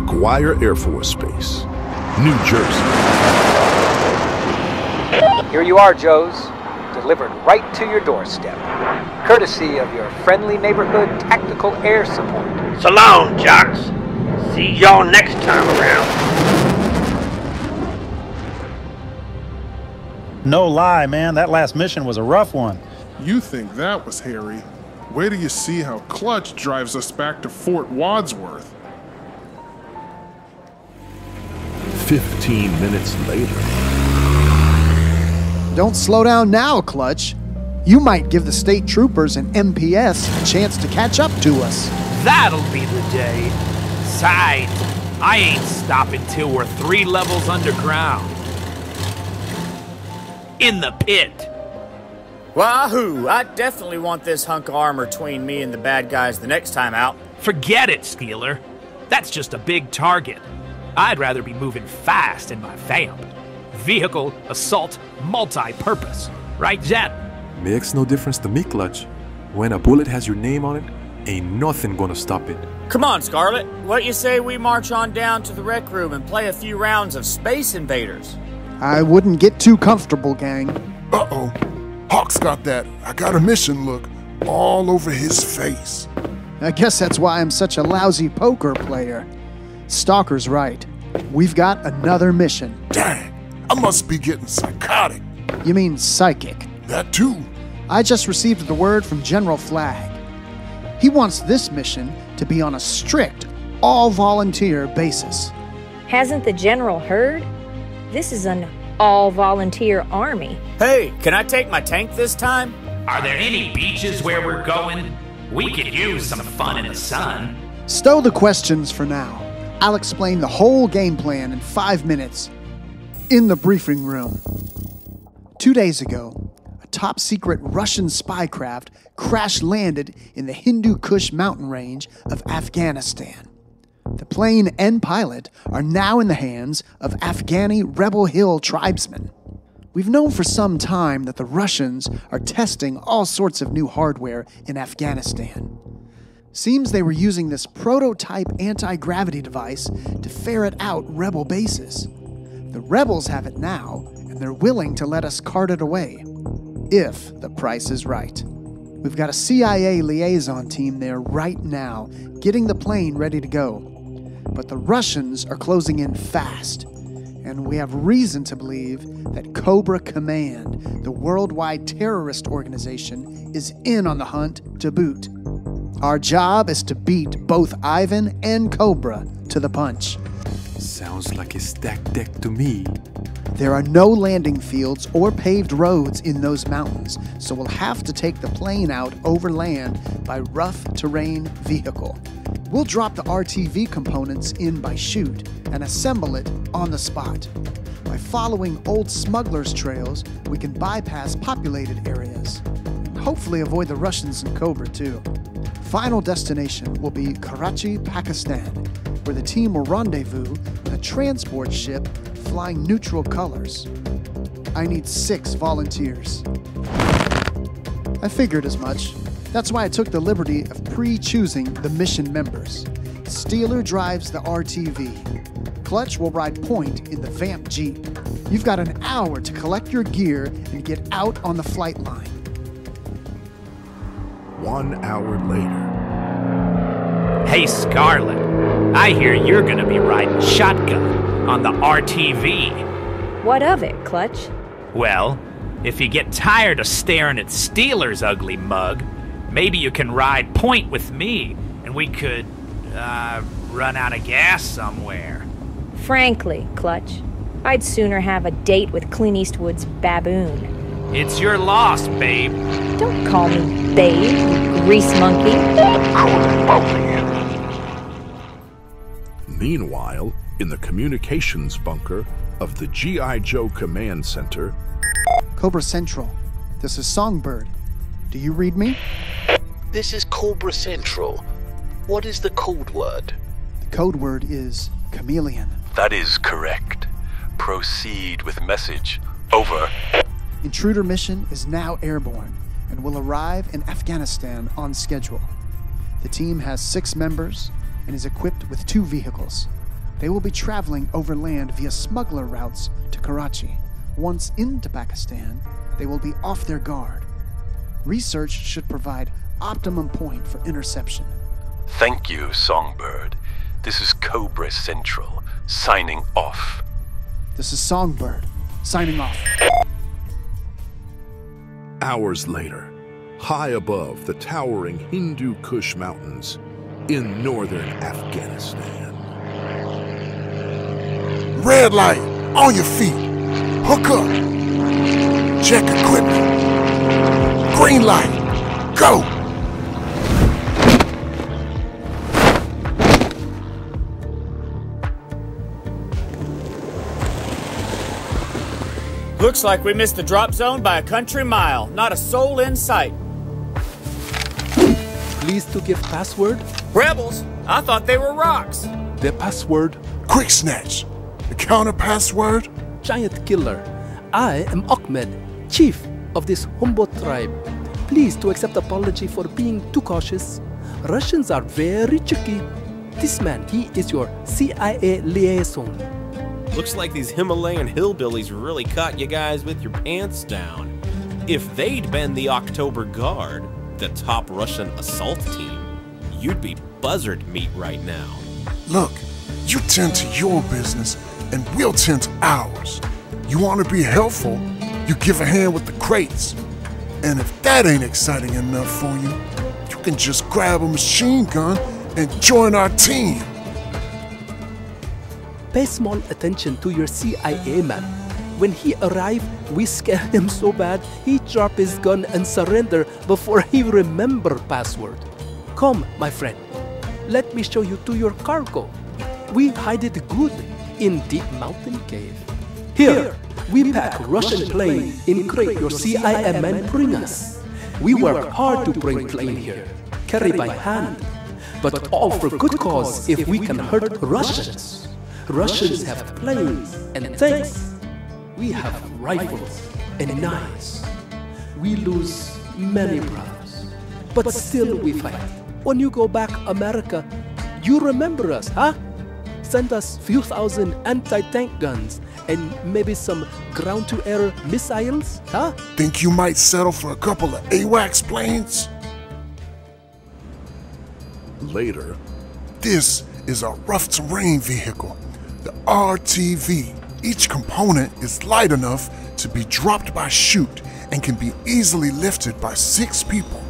McGuire Air Force Base, New Jersey. Here you are, Joes. Delivered right to your doorstep. Courtesy of your friendly neighborhood tactical air support. So long, jocks. See y'all next time around. No lie, man. That last mission was a rough one. You think that was hairy? Wait till you see how Clutch drives us back to Fort Wadsworth. 15 minutes later. Don't slow down now, Clutch. You might give the state troopers and MPS a chance to catch up to us. That'll be the day. Besides, I ain't stopping till we're 3 levels underground. In the pit. Wahoo! I definitely want this hunk of armor between me and the bad guys the next time out. Forget it, Steeler. That's just a big target. I'd rather be moving fast in my vamp. Vehicle, assault, multi-purpose. Right, Jet? Makes no difference to me, Clutch. When a bullet has your name on it, ain't nothing gonna stop it. Come on, Scarlet. What you say we march on down to the rec room and play a few rounds of Space Invaders? I wouldn't get too comfortable, gang. Uh-oh. Hawk's got that I got a mission look all over his face. I guess that's why I'm such a lousy poker player. Stalker's right. We've got another mission. Dang, I must be getting psychotic. You mean psychic? That too. I just received the word from General Flagg. He wants this mission to be on a strict, all-volunteer basis. Hasn't the General heard? This is an all-volunteer army. Hey, can I take my tank this time? Are there any beaches where we're going? We could use some fun in the sun. Stow the questions for now. I'll explain the whole game plan in 5 minutes. In the briefing room. 2 days ago, a top-secret Russian spy craft crash-landed in the Hindu Kush mountain range of Afghanistan. The plane and pilot are now in the hands of Afghani Rebel Hill tribesmen. We've known for some time that the Russians are testing all sorts of new hardware in Afghanistan. Seems they were using this prototype anti-gravity device to ferret out rebel bases. The rebels have it now, and they're willing to let us cart it away, if the price is right. We've got a CIA liaison team there right now, getting the plane ready to go. But the Russians are closing in fast, and we have reason to believe that Cobra Command, the worldwide terrorist organization, is in on the hunt to boot. Our job is to beat both Ivan and Cobra to the punch. Sounds like a stacked deck to me. There are no landing fields or paved roads in those mountains, so we'll have to take the plane out over land by rough terrain vehicle. We'll drop the RTV components in by chute and assemble it on the spot. By following old smugglers' trails, we can bypass populated areas and hopefully avoid the Russians and Cobra too. Final destination will be Karachi, Pakistan, where the team will rendezvous with a transport ship flying neutral colors. I need 6 volunteers. I figured as much. That's why I took the liberty of pre-choosing the mission members. Steeler drives the RTV. Clutch will ride point in the Vamp Jeep. You've got an hour to collect your gear and get out on the flight line. 1 hour later. Hey, Scarlet. I hear you're gonna be riding shotgun on the RTV. What of it, Clutch? Well, if you get tired of staring at Steeler's ugly mug, maybe you can ride point with me, and we could, run out of gas somewhere. Frankly, Clutch, I'd sooner have a date with Clint Eastwood's baboon. It's your loss, babe. Don't call me babe, you grease monkey. Meanwhile, in the communications bunker of the G.I. Joe Command Center. Cobra Central, this is Songbird. Do you read me? This is Cobra Central. What is the code word? The code word is chameleon. That is correct. Proceed with message. Over. Intruder mission is now airborne and will arrive in Afghanistan on schedule. The team has 6 members and is equipped with 2 vehicles. They will be traveling overland via smuggler routes to Karachi. Once into Pakistan, they will be off their guard. Research should provide optimum point for interception. Thank you, Songbird. This is Cobra Central, signing off. This is Songbird, signing off. Hours later, high above the towering Hindu Kush Mountains in northern Afghanistan. Red light, on your feet. Hook up. Check equipment. Green light, go. Looks like we missed the drop zone by a country mile. Not a soul in sight. Please to give password. Rebels? I thought they were rocks. The password. Quick snatch. The counter password. Giant killer. I am Ahmed, chief of this Humboldt tribe. Please to accept apology for being too cautious. Russians are very tricky. This man, he is your CIA liaison. Looks like these Himalayan hillbillies really caught you guys with your pants down. If they'd been the October Guard, the top Russian assault team, you'd be buzzard meat right now. Look, you tend to your business, and we'll tend to ours. You want to be helpful, you give a hand with the crates. And if that ain't exciting enough for you, you can just grab a machine gun and join our team. Pay small attention to your CIA man. When he arrived, we scared him so bad, he dropped his gun and surrender before he remember password. Come, my friend, let me show you to your cargo. We hide it good in deep mountain cave. Here, we pack Russian plane in crate your CIA men bring us. We work hard to bring plane here, carry by hand, but all for good cause if we can hurt Russians. Russians have planes and tanks. We have rifles and knives. We lose many brothers, but still we fight. When you go back America, you remember us, huh? Send us few thousand anti-tank guns and maybe some ground-to-air missiles, huh? Think you might settle for a couple of AWACS planes? Later, this is a rough terrain vehicle, the RTV. Each component is light enough to be dropped by chute and can be easily lifted by 6 people.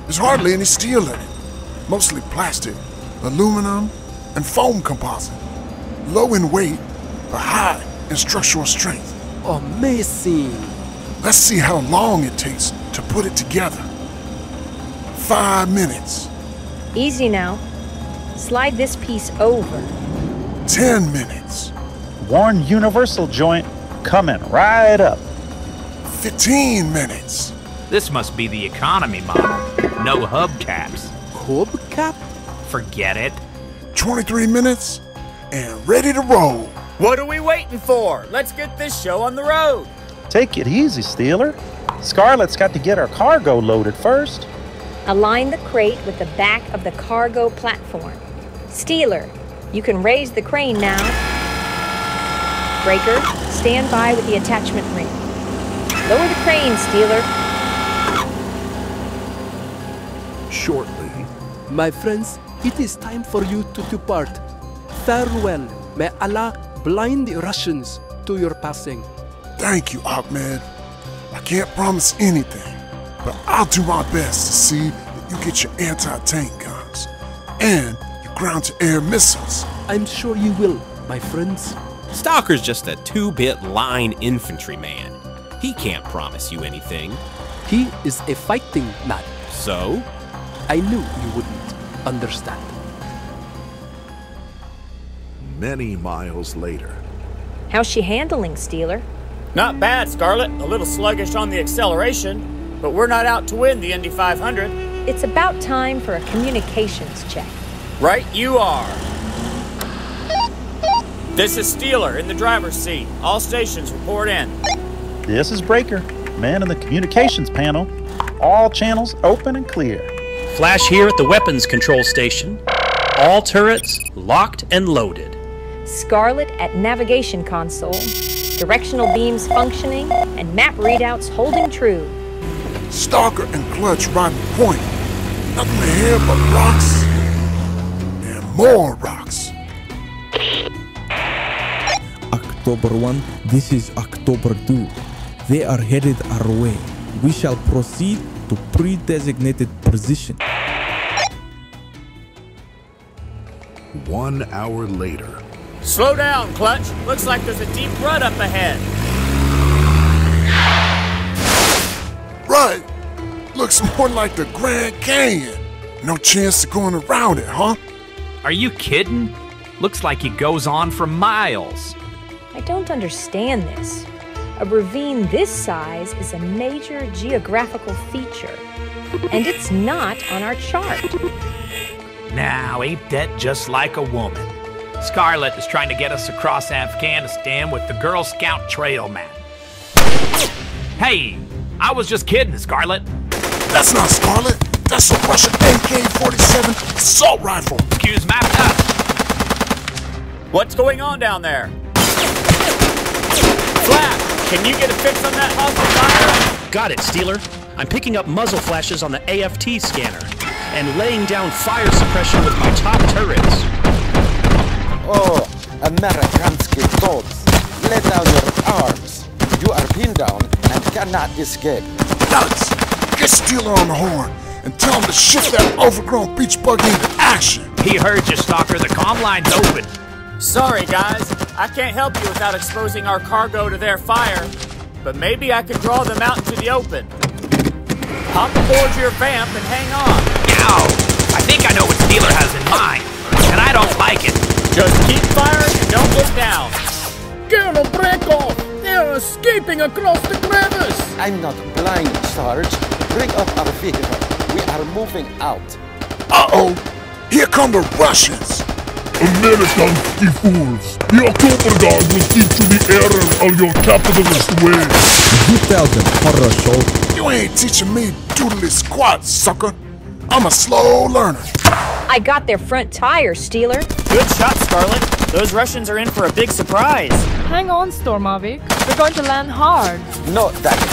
There's hardly any steel in it, mostly plastic, aluminum, and foam composite. Low in weight, but high in structural strength. Amazing! Let's see how long it takes to put it together. 5 minutes. Easy now. Slide this piece over. 10 minutes. Warn Universal joint coming right up. 15 minutes. This must be the economy model. No hubcaps. Hubcap? Forget it. 23 minutes and ready to roll. What are we waiting for? Let's get this show on the road. Take it easy, Steeler. Scarlet's got to get our cargo loaded first. Align the crate with the back of the cargo platform. Steeler, you can raise the crane now. Breaker, stand by with the attachment ring. Lower the crane, Steeler. Shortly. My friends, it is time for you to depart. Farewell. May Allah blind the Russians to your passing. Thank you, Ahmed. I can't promise anything, but I'll do my best to see that you get your anti-tank guns and your ground-to-air missiles. I'm sure you will, my friends. Stalker's just a 2-bit line infantryman. He can't promise you anything. He is a fighting man. So? I knew you wouldn't understand. Many miles later. How's she handling, Steeler? Not bad, Scarlet. A little sluggish on the acceleration, but we're not out to win the Indy 500. It's about time for a communications check. Right you are. This is Steeler in the driver's seat. All stations report in. This is Breaker, man in the communications panel. All channels open and clear. Flash here at the weapons control station. All turrets locked and loaded. Scarlet at navigation console. Directional beams functioning and map readouts holding true. Stalker and Clutch riding point. Nothing ahead but rocks. And more rocks. October 1, this is October 2. They are headed our way. We shall proceed to pre-designated position. 1 hour later. Slow down, Clutch. Looks like there's a deep rut up ahead. Right. Looks more like the Grand Canyon. No chance of going around it, huh? Are you kidding? Looks like it goes on for miles. I don't understand this. A ravine this size is a major geographical feature, and it's not on our chart. Now, ain't that just like a woman? Scarlet is trying to get us across Afghanistan with the Girl Scout trail map. Hey, I was just kidding, Scarlet. That's not Scarlet. That's a Russian AK-47 assault rifle. Excuse my touch. What's going on down there? Flash, can you get a fix on that hostile fire? Got it, Steeler. I'm picking up muzzle flashes on the AFT scanner and laying down fire suppression with my top turrets. Oh, Amerikansky dogs, lay down your arms. You are pinned down and cannot escape. Nuts! Get Steeler on the horn and tell him to shift that overgrown beach buggy into action. He heard you, Stalker. The comm line's open. Sorry, guys. I can't help you without exposing our cargo to their fire, but maybe I can draw them out into the open. Hop aboard your vamp and hang on. Ow! I think I know what Steeler has in mind, and I don't like it. Just keep firing and don't look down. Colonel Brekov! They are escaping across the crevice! I'm not blind, Sarge. Bring up our vehicle. We are moving out. Uh-oh! Here come the Russians! Amerikansky fools! The October Guard will teach you the error of your capitalist ways! You tell them, horror show. You ain't teaching me doodly squat, sucker! I'm a slow learner. I got their front tire, Steeler. Good shot, Scarlet. Those Russians are in for a big surprise. Hang on, Stormavik. We're going to land hard. No, Daddy.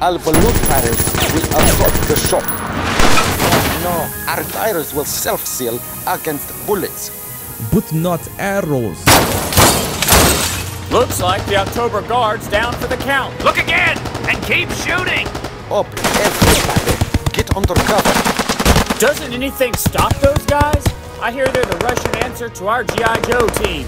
Our balloon tires will absorb the shock. No, our tires will self-seal against bullets. But not arrows. Looks like the October Guard's down for the count. Look again and keep shooting. Up, everybody. Get under cover. Doesn't anything stop those guys? I hear they're the Russian answer to our G.I. Joe team.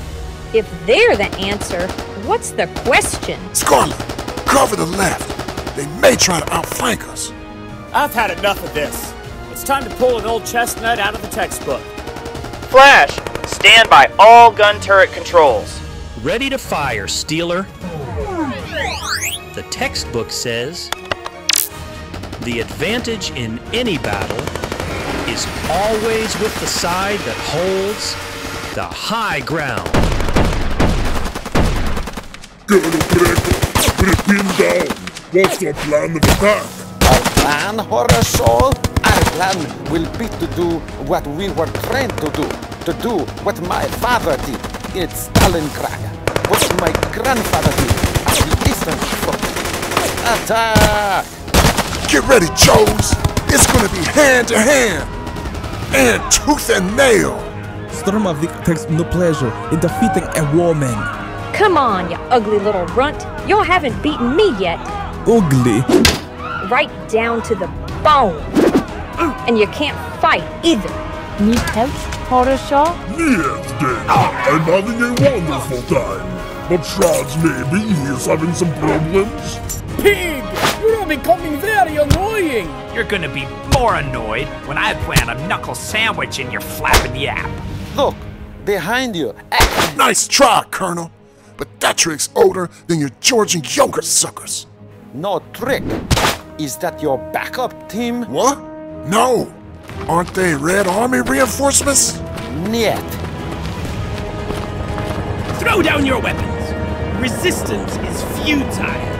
If they're the answer, what's the question? Scarlet, cover the left. They may try to outflank us. I've had enough of this. It's time to pull an old chestnut out of the textbook. Flash, stand by all gun turret controls. Ready to fire, Steeler. The textbook says, the advantage in any battle is always with the side that holds the high ground. Colonel Brekov, break him down. What's your plan of attack? Our plan, horror soul? Our plan will be to do what we were trained to do. To do what my father did in Stalingrad. What my grandfather did at the Eastern Front. Attack! Get ready, Joes. It's gonna be hand to hand. And tooth and nail. Stormavik takes no pleasure in defeating a woman. Come on, you ugly little runt. You haven't beaten me yet. Ugly? Right down to the bone. And you can't fight either. Need help, Horror Shaw? Yes, Dave. I'm having a wonderful time. But Charles, maybe he is having some problems. Pig! You're becoming very annoying! You're gonna be more annoyed when I plant a knuckle sandwich in your flapping yap. Look, behind you. Nice try, Colonel. But that trick's older than your Georgian yogurt suckers. No trick. Is that your backup team? What? No. Aren't they Red Army reinforcements? Niet. Throw down your weapons. Resistance is futile.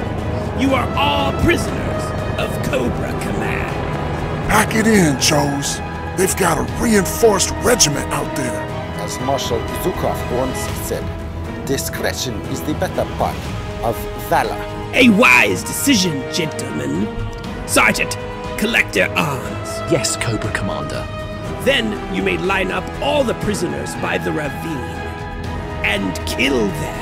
You are all prisoners of Cobra Command. Pack it in, Joes. They've got a reinforced regiment out there. As Marshal Zhukov once said, Discretion is the better part of valor. A wise decision, gentlemen. Sergeant, collect their arms. Yes, Cobra Commander. Then you may line up all the prisoners by the ravine and kill them.